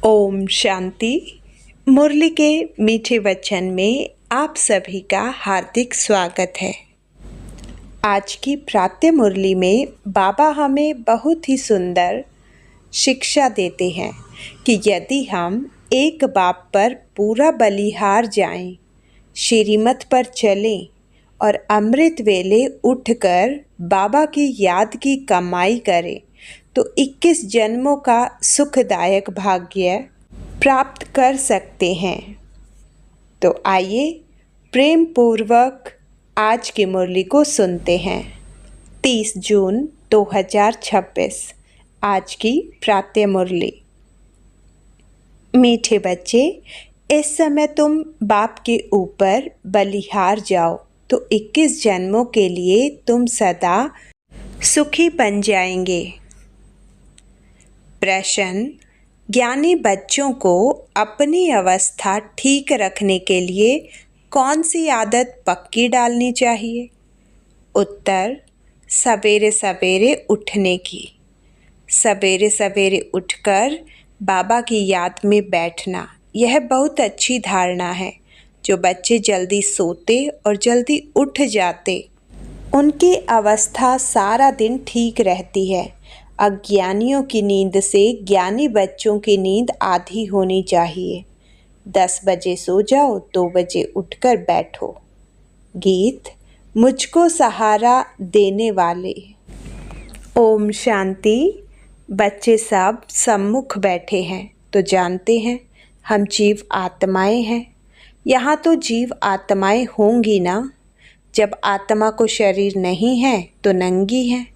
ओम शांति। मुरली के मीठे वचन में आप सभी का हार्दिक स्वागत है। आज की प्रातः मुरली में बाबा हमें बहुत ही सुंदर शिक्षा देते हैं कि यदि हम एक बाप पर पूरा बलिहार जाएं, श्रीमत पर चलें और अमृत वेले उठकर बाबा की याद की कमाई करें तो 21 जन्मों का सुखदायक भाग्य प्राप्त कर सकते हैं। तो आइए प्रेम पूर्वक आज की मुरली को सुनते हैं। 30 जून 2026 आज की प्रातः मुरली। मीठे बच्चे, इस समय तुम बाप के ऊपर बलिहार जाओ तो 21 जन्मों के लिए तुम सदा सुखी बन जाएंगे। प्रश्न: ज्ञानी बच्चों को अपनी अवस्था ठीक रखने के लिए कौन सी आदत पक्की डालनी चाहिए? उत्तर: सवेरे सवेरे उठने की। सवेरे सवेरे उठकर बाबा की याद में बैठना, यह बहुत अच्छी धारणा है। जो बच्चे जल्दी सोते और जल्दी उठ जाते, उनकी अवस्था सारा दिन ठीक रहती है। अज्ञानियों की नींद से ज्ञानी बच्चों की नींद आधी होनी चाहिए। 10 बजे सो जाओ, 2 बजे उठकर बैठो। गीत मुझको सहारा देने वाले। ओम शांति। बच्चे सब सम्मुख बैठे हैं तो जानते हैं हम जीव आत्माएं हैं। यहाँ तो जीव आत्माएं होंगी ना। जब आत्मा को शरीर नहीं है तो नंगी है,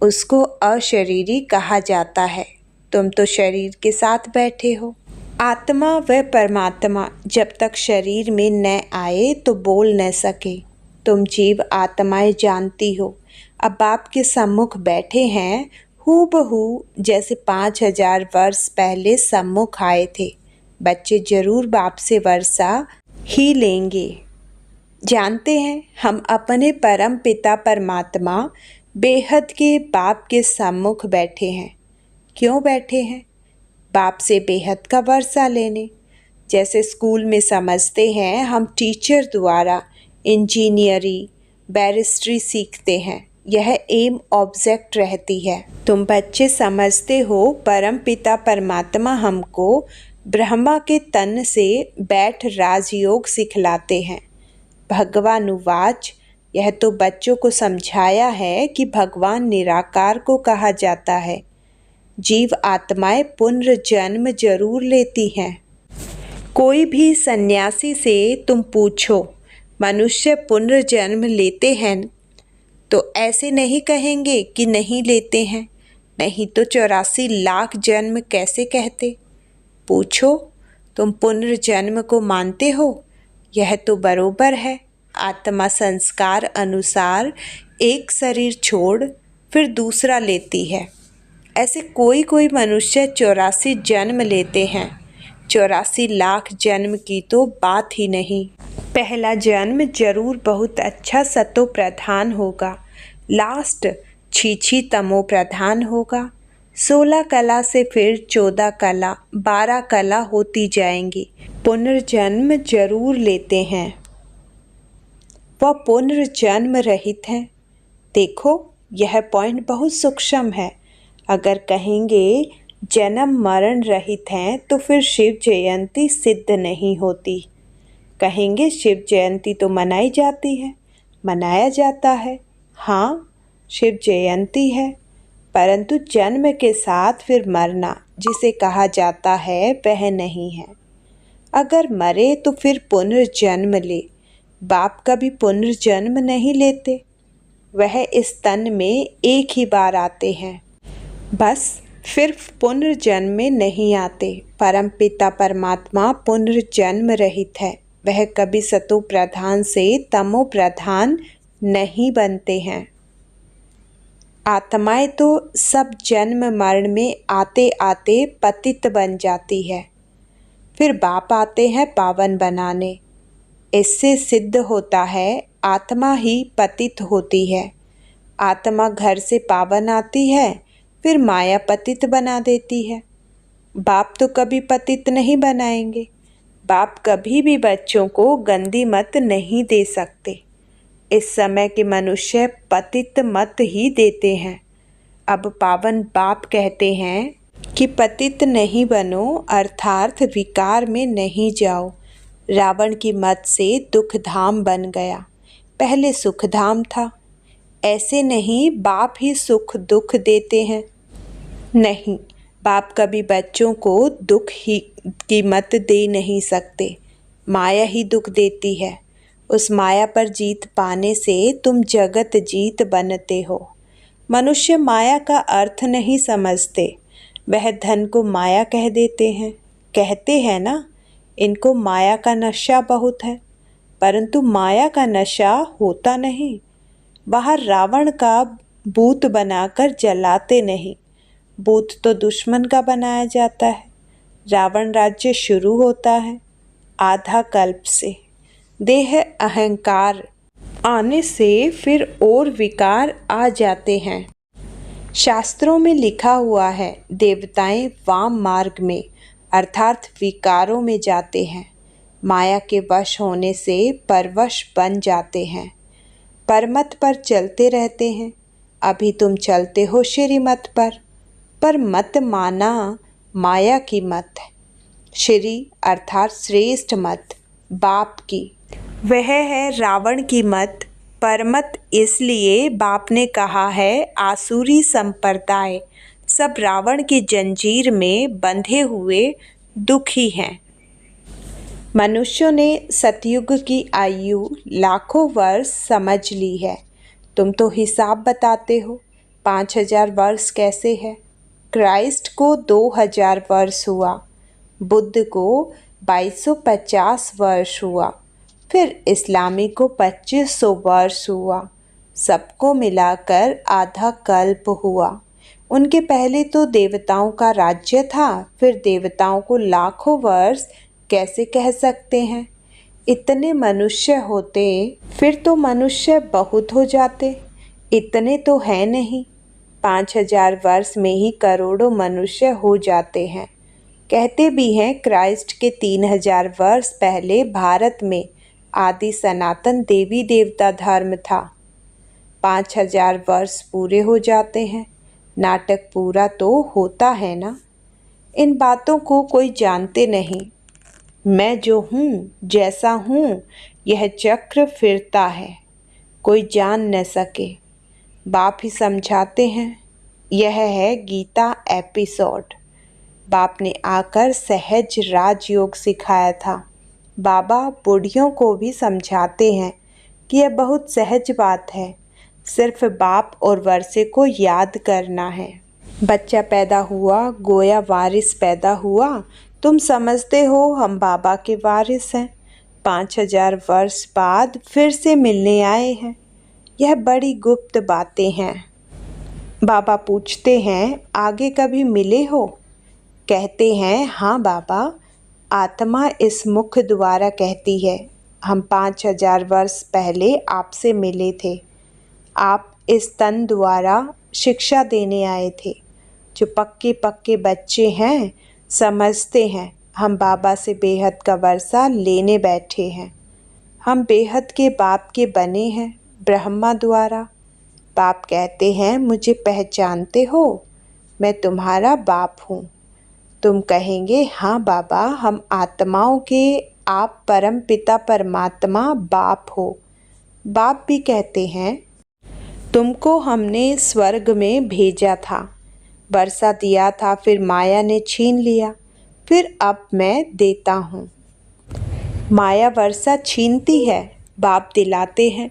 उसको अशरीरी कहा जाता है। तुम तो शरीर के साथ बैठे हो। आत्मा व परमात्मा जब तक शरीर में न आए तो बोल न सके। तुम जीव आत्माएं जानती हो। अब बाप के सम्मुख बैठे हैं, हूबहू जैसे 5000 वर्ष पहले सम्मुख आए थे। बच्चे जरूर बाप से वर्षा ही लेंगे। जानते हैं हम अपने परम पिता परमात्मा बेहद के बाप के सम्मुख बैठे हैं। क्यों बैठे हैं? बाप से बेहद का वर्षा लेने। जैसे स्कूल में समझते हैं हम टीचर द्वारा इंजीनियरिंग, बैरिस्ट्री सीखते हैं। यह एम ऑब्जेक्ट रहती है। तुम बच्चे समझते हो परम पिता परमात्मा हमको ब्रह्मा के तन से बैठ राजयोग सिखलाते हैं। भगवानुवाच, यह तो बच्चों को समझाया है कि भगवान निराकार को कहा जाता है। जीव आत्माएं पुनर्जन्म जरूर लेती हैं। कोई भी सन्यासी से तुम पूछो मनुष्य पुनर्जन्म लेते हैं तो ऐसे नहीं कहेंगे कि नहीं लेते हैं, नहीं तो 84 लाख जन्म कैसे कहते। पूछो तुम पुनर्जन्म को मानते हो? यह तो बरोबर है। आत्मा संस्कार अनुसार एक शरीर छोड़ फिर दूसरा लेती है। ऐसे कोई कोई मनुष्य 84 जन्म लेते हैं। 84 लाख जन्म की तो बात ही नहीं। पहला जन्म जरूर बहुत अच्छा सतो प्रधान होगा, लास्ट छी तमो प्रधान होगा। 16 कला से फिर 14 कला, 12 कला होती जाएंगी। पुनर्जन्म जरूर लेते हैं। वह पुनर्जन्म रहित हैं। देखो यह पॉइंट बहुत सूक्ष्म है। अगर कहेंगे जन्म मरण रहित हैं तो फिर शिव जयंती सिद्ध नहीं होती। कहेंगे शिव जयंती तो मनाई जाती है, मनाया जाता है। हाँ, शिव जयंती है, परंतु जन्म के साथ फिर मरना जिसे कहा जाता है वह नहीं है। अगर मरे तो फिर पुनर्जन्म ले। बाप कभी पुनर्जन्म नहीं लेते। वह इस तन में एक ही बार आते हैं, बस फिर पुनर्जन्म में नहीं आते। परम पिता परमात्मा पुनर्जन्म रहित है। वह कभी सतो प्रधान से तमो प्रधान नहीं बनते हैं। आत्माएं तो सब जन्म मरण में आते आते पतित बन जाती है। फिर बाप आते हैं पावन बनाने। इससे सिद्ध होता है आत्मा ही पतित होती है। आत्मा घर से पावन आती है, फिर माया पतित बना देती है। बाप तो कभी पतित नहीं बनाएंगे। बाप कभी भी बच्चों को गंदी मत नहीं दे सकते। इस समय के मनुष्य पतित मत ही देते हैं। अब पावन बाप कहते हैं कि पतित नहीं बनो, अर्थात विकार में नहीं जाओ। रावण की मत से दुख धाम बन गया, पहले सुख धाम था। ऐसे नहीं बाप ही सुख दुख देते हैं। नहीं, बाप कभी बच्चों को दुख ही की मत दे नहीं सकते। माया ही दुख देती है। उस माया पर जीत पाने से तुम जगत जीत बनते हो। मनुष्य माया का अर्थ नहीं समझते। वह धन को माया कह देते हैं। कहते हैं ना, इनको माया का नशा बहुत है, परंतु माया का नशा होता नहीं। बाहर रावण का भूत बनाकर जलाते नहीं। भूत तो दुश्मन का बनाया जाता है। रावण राज्य शुरू होता है आधा कल्प से। देह अहंकार आने से फिर और विकार आ जाते हैं। शास्त्रों में लिखा हुआ है, देवताएं वाम मार्ग में अर्थात विकारों में जाते हैं। माया के वश होने से परवश बन जाते हैं। परमत पर चलते रहते हैं। अभी तुम चलते हो श्रीमत पर मत माना माया की मत है। श्री अर्थात श्रेष्ठ मत बाप की, वह है रावण की मत। परमत इसलिए बाप ने कहा है, आसुरी संप्रदाय सब रावण की जंजीर में बंधे हुए दुखी हैं। मनुष्यों ने सतयुग की आयु लाखों वर्ष समझ ली है। तुम तो हिसाब बताते हो, 5000 वर्ष कैसे है। क्राइस्ट को 2000 वर्ष हुआ, बुद्ध को 2250 वर्ष हुआ, फिर इस्लामी को 2500 वर्ष हुआ। सबको मिलाकर आधा कल्प हुआ। उनके पहले तो देवताओं का राज्य था, फिर देवताओं को लाखों वर्ष कैसे कह सकते हैं। इतने मनुष्य होते फिर तो मनुष्य बहुत हो जाते। इतने तो है नहीं, 5000 वर्ष में ही करोड़ों मनुष्य हो जाते हैं। कहते भी हैं क्राइस्ट के 3000 वर्ष पहले भारत में आदि सनातन देवी देवता धर्म था। 5000 वर्ष पूरे हो जाते हैं, नाटक पूरा तो होता है ना। इन बातों को कोई जानते नहीं। मैं जो हूँ, जैसा हूँ, यह चक्र फिरता है, कोई जान न सके। बाप ही समझाते हैं। यह है गीता एपिसोड। बाप ने आकर सहज राजयोग सिखाया था। बाबा बूढ़ियों को भी समझाते हैं कि यह बहुत सहज बात है, सिर्फ बाप और वर्षे को याद करना है। बच्चा पैदा हुआ, गोया वारिस पैदा हुआ। तुम समझते हो हम बाबा के वारिस हैं। 5000 वर्ष बाद फिर से मिलने आए हैं। यह बड़ी गुप्त बातें हैं। बाबा पूछते हैं, आगे कभी मिले हो? कहते हैं, हाँ बाबा, आत्मा इस मुख द्वारा कहती है, हम 5000 वर्ष पहले आपसे मिले थे। आप इस तन द्वारा शिक्षा देने आए थे। जो पक्के पक्के बच्चे हैं समझते हैं हम बाबा से बेहद का वर्षा लेने बैठे हैं। हम बेहद के बाप के बने हैं ब्रह्मा द्वारा। बाप कहते हैं, मुझे पहचानते हो? मैं तुम्हारा बाप हूँ। तुम कहेंगे, हाँ बाबा, हम आत्माओं के आप परम पिता परमात्मा बाप हो। बाप भी कहते हैं, तुमको हमने स्वर्ग में भेजा था, वर्षा दिया था, फिर माया ने छीन लिया, फिर अब मैं देता हूँ। माया वर्षा छीनती है, बाप दिलाते हैं।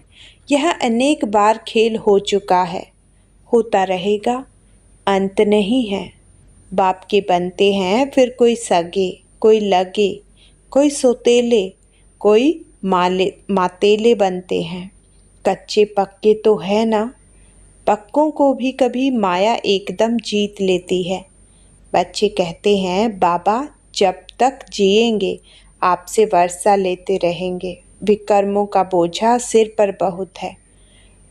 यह अनेक बार खेल हो चुका है, होता रहेगा, अंत नहीं है। बाप के बनते हैं, फिर कोई सगे, कोई लगे, कोई सोतेले, कोई मातेले बनते हैं। कच्चे पक्के तो है ना। पक्कों को भी कभी माया एकदम जीत लेती है। बच्चे कहते हैं, बाबा जब तक जिएंगे आपसे वर्षा लेते रहेंगे, विकर्मों का बोझा सिर पर बहुत है।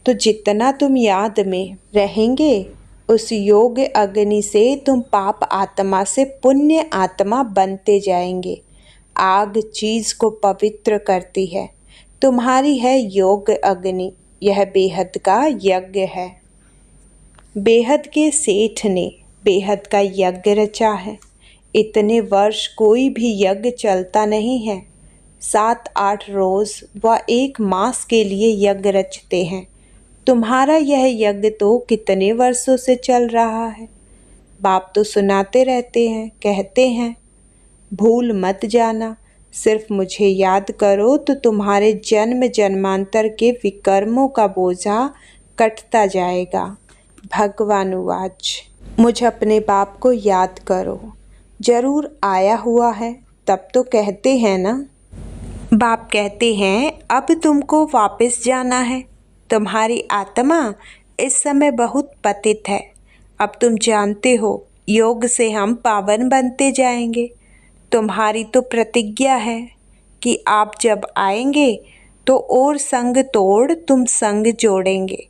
तो जितना तुम याद में रहेंगे उस योग अग्नि से तुम पाप आत्मा से पुण्य आत्मा बनते जाएंगे। आग चीज को पवित्र करती है। तुम्हारी है योग अग्नि। यह बेहद का यज्ञ है। बेहद के सेठ ने बेहद का यज्ञ रचा है। इतने वर्ष कोई भी यज्ञ चलता नहीं है। 7-8 रोज व 1 मास के लिए यज्ञ रचते हैं। तुम्हारा यह यज्ञ तो कितने वर्षों से चल रहा है। बाप तो सुनाते रहते हैं, कहते हैं भूल मत जाना, सिर्फ मुझे याद करो तो तुम्हारे जन्म जन्मांतर के विकर्मों का बोझा कटता जाएगा। भगवानुवाच। मुझ अपने बाप को याद करो। जरूर आया हुआ है, तब तो कहते हैं ना। बाप कहते हैं अब तुमको वापस जाना है। तुम्हारी आत्मा इस समय बहुत पतित है। अब तुम जानते हो योग से हम पावन बनते जाएंगे। तुम्हारी तो प्रतिज्ञा है कि आप जब आएंगे तो और संग तोड़ तुम संग जोड़ेंगे।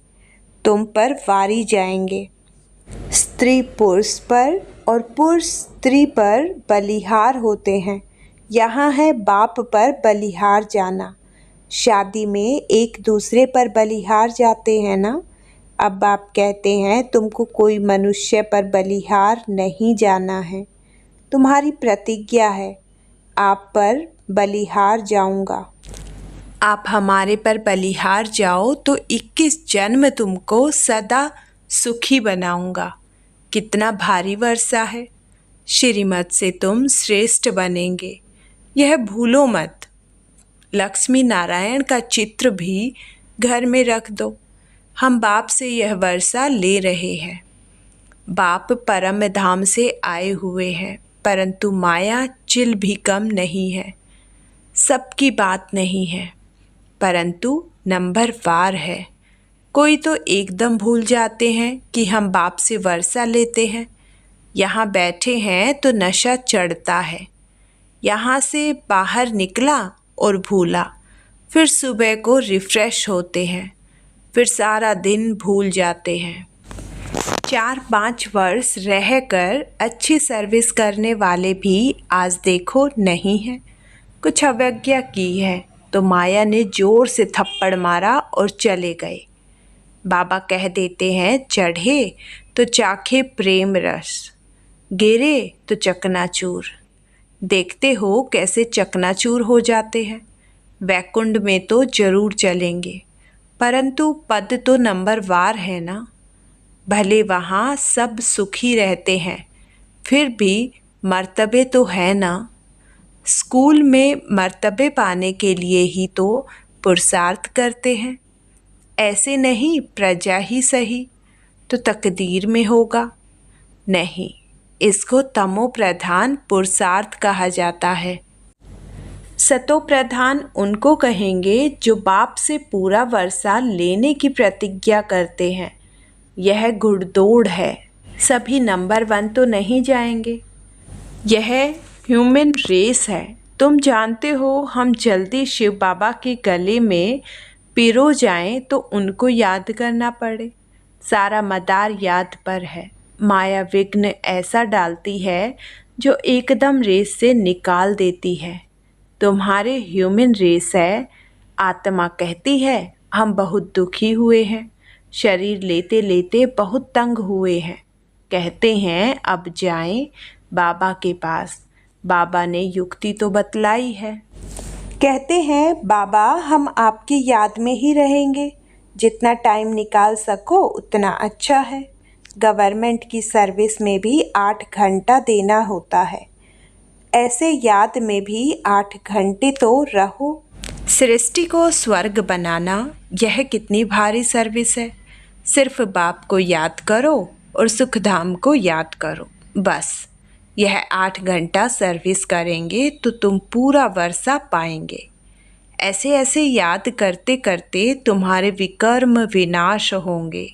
तुम पर वारी जाएंगे। स्त्री पुरुष पर और पुरुष स्त्री पर बलिहार होते हैं। यहाँ है बाप पर बलिहार जाना। शादी में एक दूसरे पर बलिहार जाते हैं ना। अब बाप कहते हैं तुमको कोई मनुष्य पर बलिहार नहीं जाना है। तुम्हारी प्रतिज्ञा है आप पर बलिहार जाऊंगा। आप हमारे पर बलिहार जाओ तो 21 जन्म तुमको सदा सुखी बनाऊंगा। कितना भारी वर्षा है। श्रीमत से तुम श्रेष्ठ बनेंगे, यह भूलो मत। लक्ष्मी नारायण का चित्र भी घर में रख दो। हम बाप से यह वर्षा ले रहे हैं। बाप परम धाम से आए हुए हैं, परंतु माया चिल भी कम नहीं है। सबकी बात नहीं है, परंतु नंबर वार है। कोई तो एकदम भूल जाते हैं कि हम बाप से वर्षा लेते हैं। यहाँ बैठे हैं तो नशा चढ़ता है। यहाँ से बाहर निकला और भूला, फिर सुबह को रिफ़्रेश होते हैं, फिर सारा दिन भूल जाते हैं। 4-5 वर्ष रहकर अच्छी सर्विस करने वाले भी आज देखो नहीं है। कुछ अवज्ञा की है तो माया ने ज़ोर से थप्पड़ मारा और चले गए। बाबा कह देते हैं चढ़े तो चाखे प्रेम रस, गिरे तो चकनाचूर। देखते हो कैसे चकनाचूर हो जाते हैं। वैकुंठ में तो जरूर चलेंगे, परंतु पद तो नंबर वार है ना। भले वहाँ सब सुखी रहते हैं, फिर भी मर्तबे तो है ना। स्कूल में मर्तबे पाने के लिए ही तो पुरुषार्थ करते हैं। ऐसे नहीं प्रजा ही सही तो तकदीर में होगा। नहीं, इसको तमो प्रधान पुरुषार्थ कहा जाता है। सतो प्रधान उनको कहेंगे जो बाप से पूरा वर्षा लेने की प्रतिज्ञा करते हैं। यह घुड़दौड़ है, सभी नंबर 1 तो नहीं जाएंगे। यह ह्यूमन रेस है। तुम जानते हो हम जल्दी शिव बाबा के गले में पिरो जाएं तो उनको याद करना पड़े। सारा मदार याद पर है। माया विघ्न ऐसा डालती है जो एकदम रेस से निकाल देती है। तुम्हारे ह्यूमन रेस है। आत्मा कहती है हम बहुत दुखी हुए हैं, शरीर लेते लेते बहुत तंग हुए हैं। कहते हैं अब जाएं बाबा के पास। बाबा ने युक्ति तो बतलाई है। कहते हैं बाबा हम आपकी याद में ही रहेंगे। जितना टाइम निकाल सको उतना अच्छा है। गवर्नमेंट की सर्विस में भी 8 घंटा देना होता है। ऐसे याद में भी 8 घंटे तो रहो। सृष्टि को स्वर्ग बनाना यह कितनी भारी सर्विस है। सिर्फ बाप को याद करो और सुखधाम को याद करो, बस। यह 8 घंटा सर्विस करेंगे तो तुम पूरा वर्षा पाएंगे। ऐसे ऐसे याद करते करते तुम्हारे विकर्म विनाश होंगे।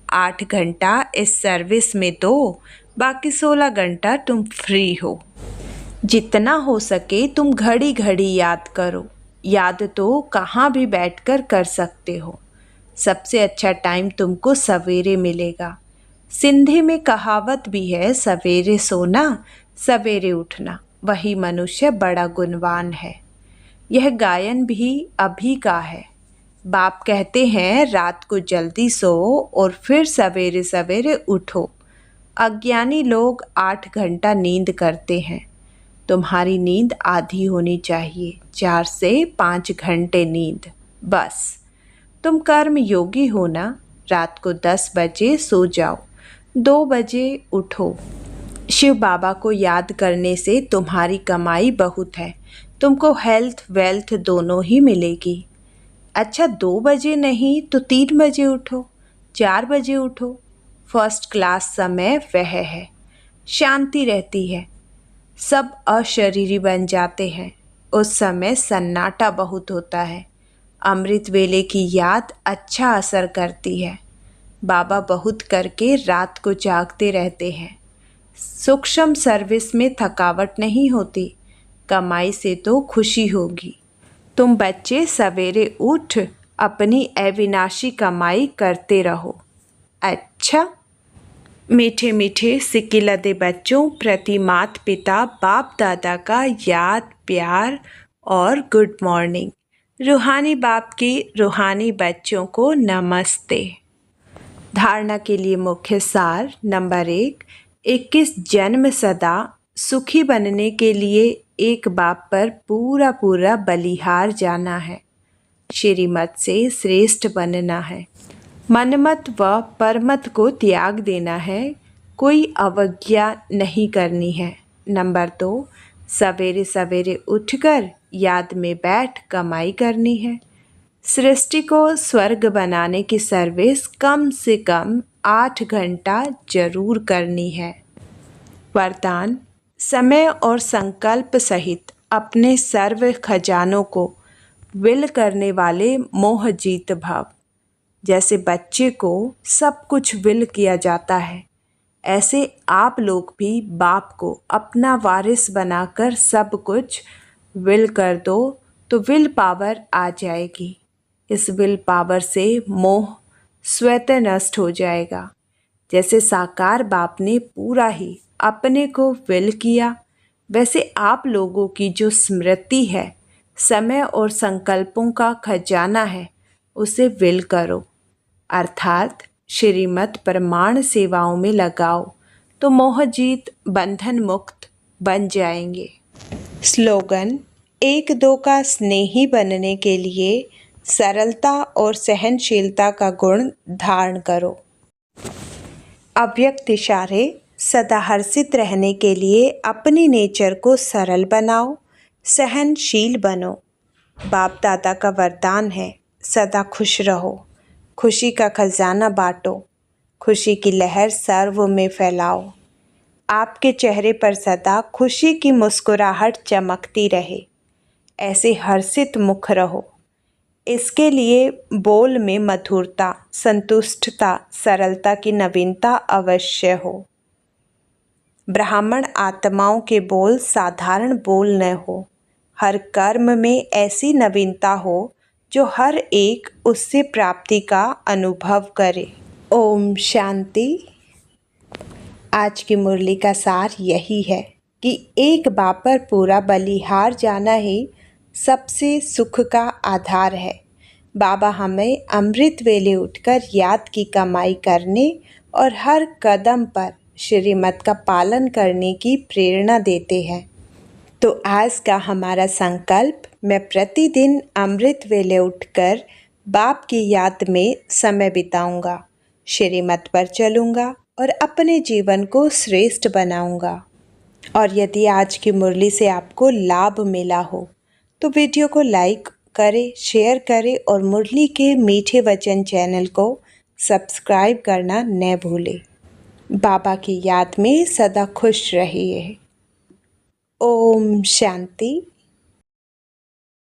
8 घंटा इस सर्विस में दो, बाकी 16 घंटा तुम फ्री हो। जितना हो सके तुम घड़ी घड़ी याद करो। याद तो कहाँ भी बैठकर कर सकते हो। सबसे अच्छा टाइम तुमको सवेरे मिलेगा। सिंधी में कहावत भी है, सवेरे सोना सवेरे उठना वही मनुष्य बड़ा गुणवान है। यह गायन भी अभी का है। बाप कहते हैं रात को जल्दी सो और फिर सवेरे सवेरे उठो। अज्ञानी लोग 8 घंटा नींद करते हैं। तुम्हारी नींद आधी होनी चाहिए, 4 से 5 घंटे नींद बस। तुम कर्म योगी हो ना, रात को 10 बजे सो जाओ, 2 बजे उठो। शिव बाबा को याद करने से तुम्हारी कमाई बहुत है, तुमको हेल्थ वेल्थ दोनों ही मिलेगी। अच्छा 2 बजे नहीं तो 3 बजे उठो, 4 बजे उठो। फर्स्ट क्लास समय वह है, शांति रहती है, सब अशरीरी बन जाते हैं। उस समय सन्नाटा बहुत होता है। अमृत वेले की याद अच्छा असर करती है। बाबा बहुत करके रात को जागते रहते हैं। सूक्ष्म सर्विस में थकावट नहीं होती, कमाई से तो खुशी होगी। तुम बच्चे सवेरे उठ अपनी अविनाशी कमाई करते रहो। अच्छा। मीठे मीठे सिकिलदे बच्चों प्रति माता पिता बाप दादा का याद प्यार और गुड मॉर्निंग। रूहानी बाप की रूहानी बच्चों को नमस्ते। धारणा के लिए मुख्य सार नंबर 1, 21 जन्म सदा सुखी बनने के लिए एक बाप पर पूरा पूरा बलिहार जाना है। श्रीमत से श्रेष्ठ बनना है। मनमत व परमत को त्याग देना है, कोई अवज्ञा नहीं करनी है। नंबर 2, सवेरे सवेरे उठकर याद में बैठ कमाई करनी है। सृष्टि को स्वर्ग बनाने की सर्विस कम से कम 8 घंटा जरूर करनी है। वरदान, समय और संकल्प सहित अपने सर्व खजानों को विल करने वाले मोह जीत भव। जैसे बच्चे को सब कुछ विल किया जाता है, ऐसे आप लोग भी बाप को अपना वारिस बनाकर सब कुछ विल कर दो तो विल पावर आ जाएगी। इस विल पावर से मोह स्वतः नष्ट हो जाएगा। जैसे साकार बाप ने पूरा ही अपने को विल किया, वैसे आप लोगों की जो स्मृति है, समय और संकल्पों का खजाना है, उसे विल करो, अर्थात श्रीमत प्रमाण सेवाओं में लगाओ तो मोहजीत बंधन मुक्त बन जाएंगे। स्लोगन, 1-2 का स्नेही बनने के लिए सरलता और सहनशीलता का गुण धारण करो। अव्यक्त इशारे, सदा हर्षित रहने के लिए अपनी नेचर को सरल बनाओ, सहनशील बनो। बाप दादा का वरदान है, सदा खुश रहो, खुशी का खजाना बांटो, खुशी की लहर सर्व में फैलाओ। आपके चेहरे पर सदा खुशी की मुस्कुराहट चमकती रहे, ऐसे हर्षित मुख रहो। इसके लिए बोल में मधुरता, संतुष्टता, सरलता की नवीनता अवश्य हो। ब्राह्मण आत्माओं के बोल साधारण बोल न हो, हर कर्म में ऐसी नवीनता हो जो हर एक उससे प्राप्ति का अनुभव करे। ओम शांति। आज की मुरली का सार यही है कि एक बाप पर पूरा बलिहार जाना ही सबसे सुख का आधार है। बाबा हमें अमृत वेले उठकर याद की कमाई करने और हर कदम पर श्रीमत का पालन करने की प्रेरणा देते हैं। तो आज का हमारा संकल्प, मैं प्रतिदिन अमृत वेले उठकर बाप की याद में समय बिताऊंगा, श्रीमत पर चलूँगा और अपने जीवन को श्रेष्ठ बनाऊंगा। और यदि आज की मुरली से आपको लाभ मिला हो तो वीडियो को लाइक करें, शेयर करें और मुरली के मीठे वचन चैनल को सब्सक्राइब करना न भूलें। बाबा की याद में सदा खुश रहिए। ओम शांति।